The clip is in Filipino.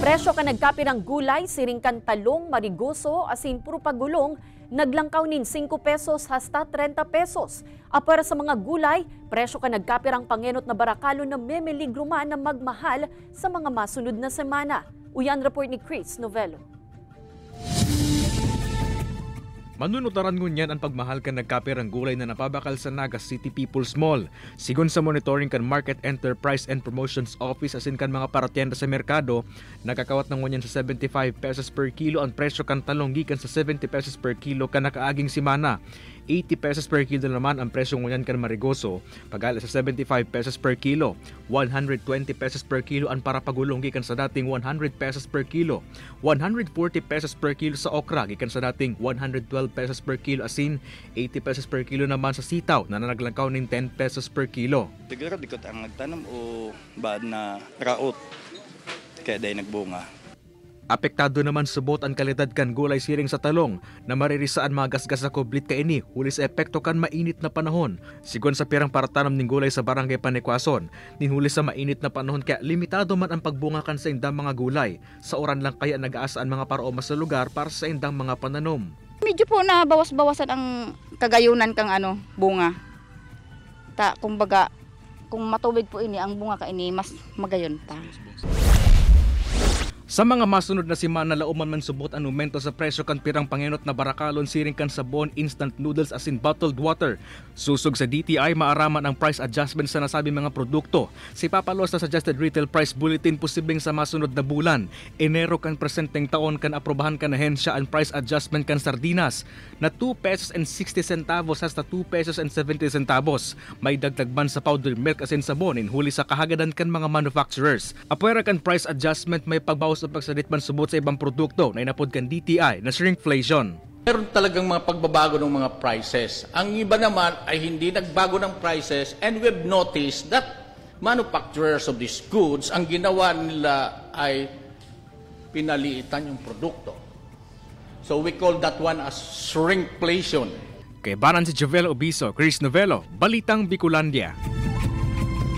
Presyo ka nagkapirang gulay, siringkan talong, marigoso, asin puro pagulong, naglangkaw nin 5 pesos hasta 30 pesos. Para sa mga gulay, presyo ka nagkapirang pangenot na barakalo na memeligruma na magmahal sa mga masunod na semana. Uyan report ni Chris Novello. Manunutaran ngunyan ang pagmahal kan nagkapirang gulay na napabakal sa Naga City People's Mall. Sigon sa monitoring kan Market Enterprise and Promotions Office asin kan mga paratienda sa merkado, nakakawat ng ngunyan sa 75 pesos per kilo ang presyo kan talong gikan sa 70 pesos per kilo kan nakaaging simana. 80 pesos per kilo naman ang presyo ngunyan kan marigoso, pagala sa 75 pesos per kilo. 120 pesos per kilo ang para pagulong gikan sa dating 100 pesos per kilo. 140 pesos per kilo sa okra gikan sa dating 112 pesos per kilo asin. 80 pesos per kilo naman sa sitaw na naglangkaw ng 10 pesos per kilo. Siguro di ko ang nagtanam o bad na raot kaya dahil nagbunga. Apektado naman subot ang kalidad kan gulay siring sa talong na maririsaan mga gasgas sa kublit kaini huli sa epekto kan mainit na panahon. Sigon sa pirang paratanam ning gulay sa barangay Panikwason, ninhuli sa mainit na panahon kaya limitado man ang pagbunga kan sa indang mga gulay. Sa oran lang kaya nag-aasaan mga paroma sa lugar para sa indang mga pananom. Medyo po na bawas-bawasan ang kagayunan kang bunga. Kumbaga, kung matubig po ini ang bunga kaini mas magayon ta. Sa mga masunod na simana lauman man subot ang aumento sa presyo kan pirang pangenot na barakalon siring kan sabon, instant noodles asin bottled water. Susog sa DTI maaraman ang price adjustment sa nasabing mga produkto. Si papalos sa suggested retail price bulletin posibleng sa masunod na bulan. Enero kan presenteng taon kan aprobahan kan ahensya ang price adjustment kan sardinas na 2 pesos and 60 centavos hasta 2 pesos and 70 centavos. May dagdagban sa powdered milk asin sabon huli sa kahagadan kan mga manufacturers. Apwera kan price adjustment may pagbawas sa pagsaditman subot sa ibang produkto na inapod kan DTI na shrinkflation. Meron talagang mga pagbabago ng mga prices. Ang iba naman ay hindi nagbago ng prices and we've noticed that manufacturers of these goods, ang ginawa nila ay pinaliitan yung produkto. So we call that one as shrinkflation. Kay Banan si Jovel Obiso, Chris Novello, Balitang Bicolandia.